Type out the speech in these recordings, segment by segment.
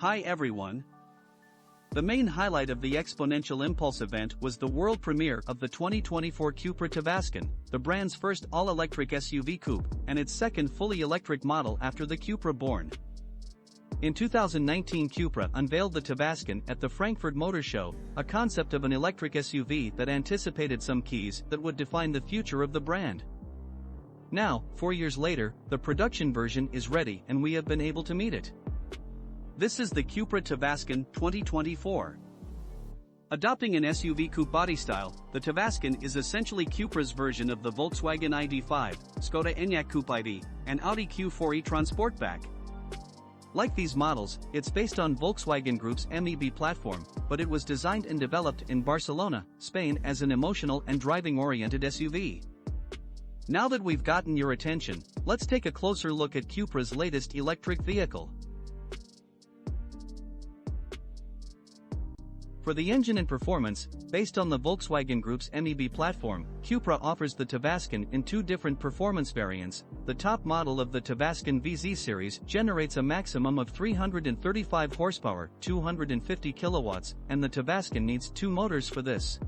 Hi everyone. The main highlight of the Exponential Impulse event was the world premiere of the 2024 CUPRA Tavascan, the brand's first all-electric SUV coupe, and its second fully electric model after the CUPRA Born. In 2019, CUPRA unveiled the Tavascan at the Frankfurt Motor Show, a concept of an electric SUV that anticipated some keys that would define the future of the brand. Now, 4 years later, the production version is ready and we have been able to meet it. This is the CUPRA Tavascan 2024. Adopting an SUV coupe body style, the Tavascan is essentially CUPRA's version of the Volkswagen ID.5, Skoda Enyaq Coupe ID, and Audi Q4 e-tron Sportback. Like these models, it's based on Volkswagen Group's MEB platform, but it was designed and developed in Barcelona, Spain as an emotional and driving-oriented SUV. Now that we've gotten your attention, let's take a closer look at CUPRA's latest electric vehicle. For the engine and performance, based on the Volkswagen Group's MEB platform, CUPRA offers the Tavascan in two different performance variants. The top model of the Tavascan VZ series generates a maximum of 335 horsepower, 250 kilowatts, and the Tavascan needs two motors for this.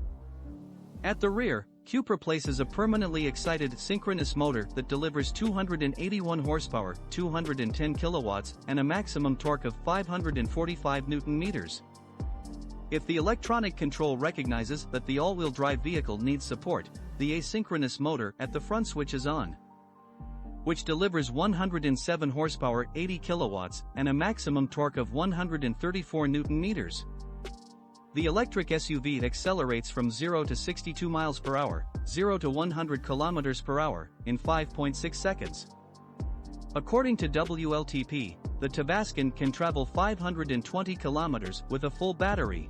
At the rear, CUPRA places a permanently excited synchronous motor that delivers 281 horsepower, 210 kilowatts, and a maximum torque of 545 Nm. If the electronic control recognizes that the all-wheel drive vehicle needs support, the asynchronous motor at the front switches on, which delivers 107 horsepower, 80 kilowatts, and a maximum torque of 134 Nm. The electric SUV accelerates from 0 to 62 miles per hour, 0 to 100 kilometers per hour, in 5.6 seconds. According to WLTP, the Tavascan can travel 520 kilometers with a full battery.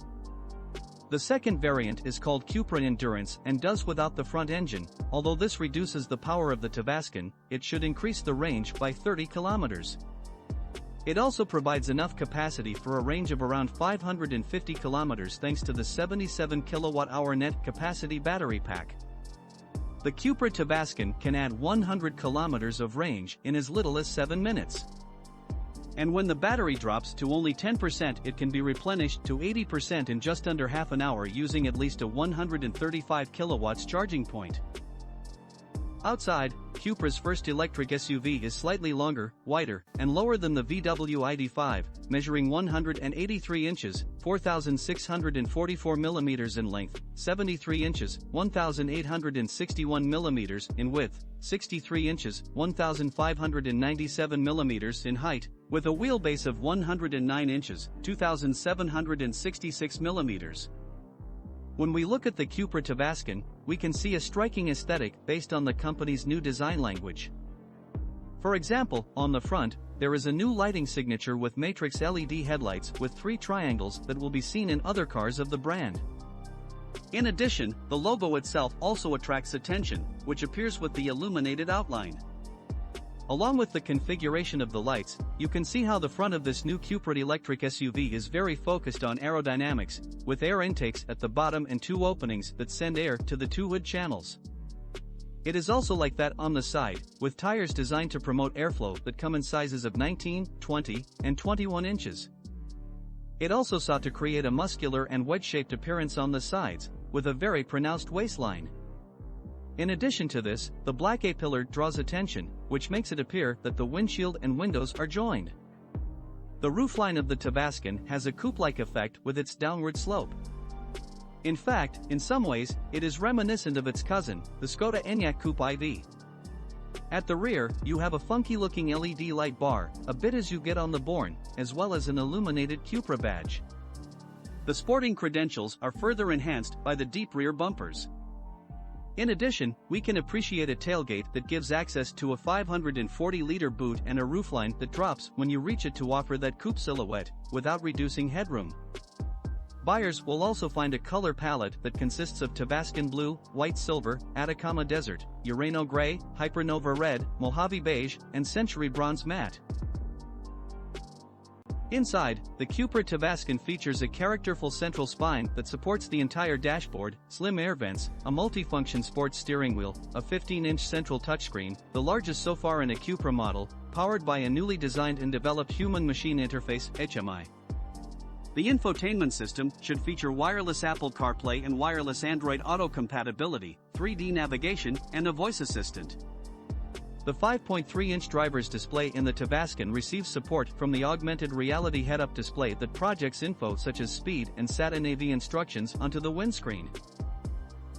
The second variant is called CUPRA Endurance and does without the front engine. Although this reduces the power of the Tavascan, it should increase the range by 30 kilometers. It also provides enough capacity for a range of around 550 kilometers thanks to the 77 kilowatt-hour net capacity battery pack. The CUPRA Tavascan can add 100 kilometers of range in as little as 7 minutes. And when the battery drops to only 10%, it can be replenished to 80% in just under half an hour using at least a 135 kilowatts charging point. Outside, CUPRA's first electric SUV is slightly longer, wider, and lower than the VW ID.5, measuring 183 inches, 4,644 millimeters in length, 73 inches, 1,861 millimeters in width, 63 inches, 1,597 millimeters in height, with a wheelbase of 109 inches, 2,766 millimeters. When we look at the CUPRA Tavascan, we can see a striking aesthetic based on the company's new design language. For example, on the front, there is a new lighting signature with matrix LED headlights with 3 triangles that will be seen in other cars of the brand. In addition, the logo itself also attracts attention, which appears with the illuminated outline. Along with the configuration of the lights, you can see how the front of this new CUPRA electric SUV is very focused on aerodynamics, with air intakes at the bottom and 2 openings that send air to the 2 hood channels. It is also like that on the side, with tires designed to promote airflow that come in sizes of 19, 20, and 21 inches. It also sought to create a muscular and wedge-shaped appearance on the sides, with a very pronounced waistline. In addition to this, the black A-pillar draws attention, which makes it appear that the windshield and windows are joined. The roofline of the Tavascan has a coupe-like effect with its downward slope. In fact, in some ways, it is reminiscent of its cousin, the Skoda Enyaq Coupe ID. At the rear, you have a funky-looking LED light bar, a bit as you get on the Born, as well as an illuminated CUPRA badge. The sporting credentials are further enhanced by the deep rear bumpers. In addition, we can appreciate a tailgate that gives access to a 540-liter boot and a roofline that drops when you reach it to offer that coupe silhouette, without reducing headroom. Buyers will also find a color palette that consists of Tavascan Blue, White Silver, Atacama Desert, Urano Gray, Hypernova Red, Mojave Beige, and Century Bronze Matte. Inside, the CUPRA Tavascan features a characterful central spine that supports the entire dashboard, slim air vents, a multifunction sports steering wheel, a 15-inch central touchscreen, the largest so far in a CUPRA model, powered by a newly designed and developed human-machine interface (HMI). The infotainment system should feature wireless Apple CarPlay and wireless Android Auto compatibility, 3D navigation, and a voice assistant. The 5.3-inch driver's display in the Tavascan receives support from the augmented reality head-up display that projects info such as speed and Sat-nav instructions onto the windscreen.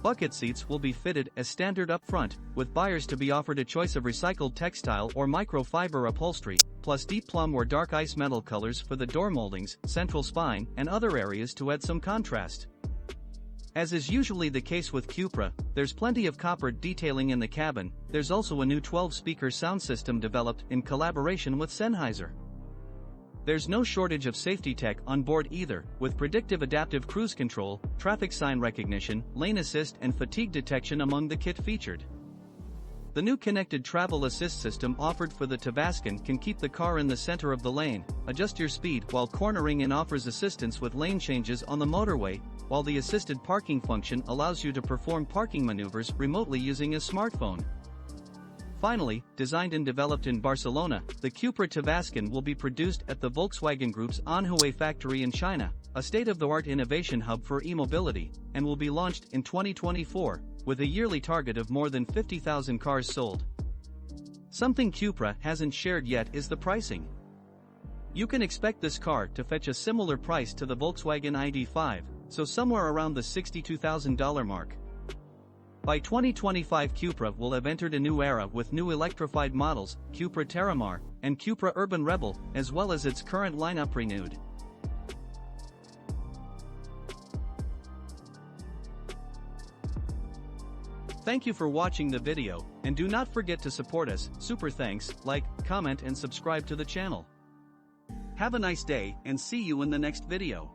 Bucket seats will be fitted as standard up front, with buyers to be offered a choice of recycled textile or microfiber upholstery, plus deep plum or dark ice metal colors for the door moldings, central spine, and other areas to add some contrast. As is usually the case with CUPRA, there's plenty of copper detailing in the cabin. There's also a new 12-speaker sound system developed in collaboration with Sennheiser. There's no shortage of safety tech on board either, with predictive adaptive cruise control, traffic sign recognition, lane assist and fatigue detection among the kit featured. The new connected travel assist system offered for the Tavascan can keep the car in the center of the lane, adjust your speed while cornering and offers assistance with lane changes on the motorway, while the assisted parking function allows you to perform parking maneuvers remotely using a smartphone. Finally, designed and developed in Barcelona, the CUPRA Tavascan will be produced at the Volkswagen Group's Anhui factory in China, a state-of-the-art innovation hub for e-mobility, and will be launched in 2024, with a yearly target of more than 50,000 cars sold. Something CUPRA hasn't shared yet is the pricing. You can expect this car to fetch a similar price to the Volkswagen ID.5, so somewhere around the $62,000 mark. By 2025, CUPRA will have entered a new era with new electrified models, CUPRA Terramar and CUPRA Urban Rebel, as well as its current lineup renewed. Thank you for watching the video, and do not forget to support us. Super thanks, like, comment and subscribe to the channel. Have a nice day and see you in the next video.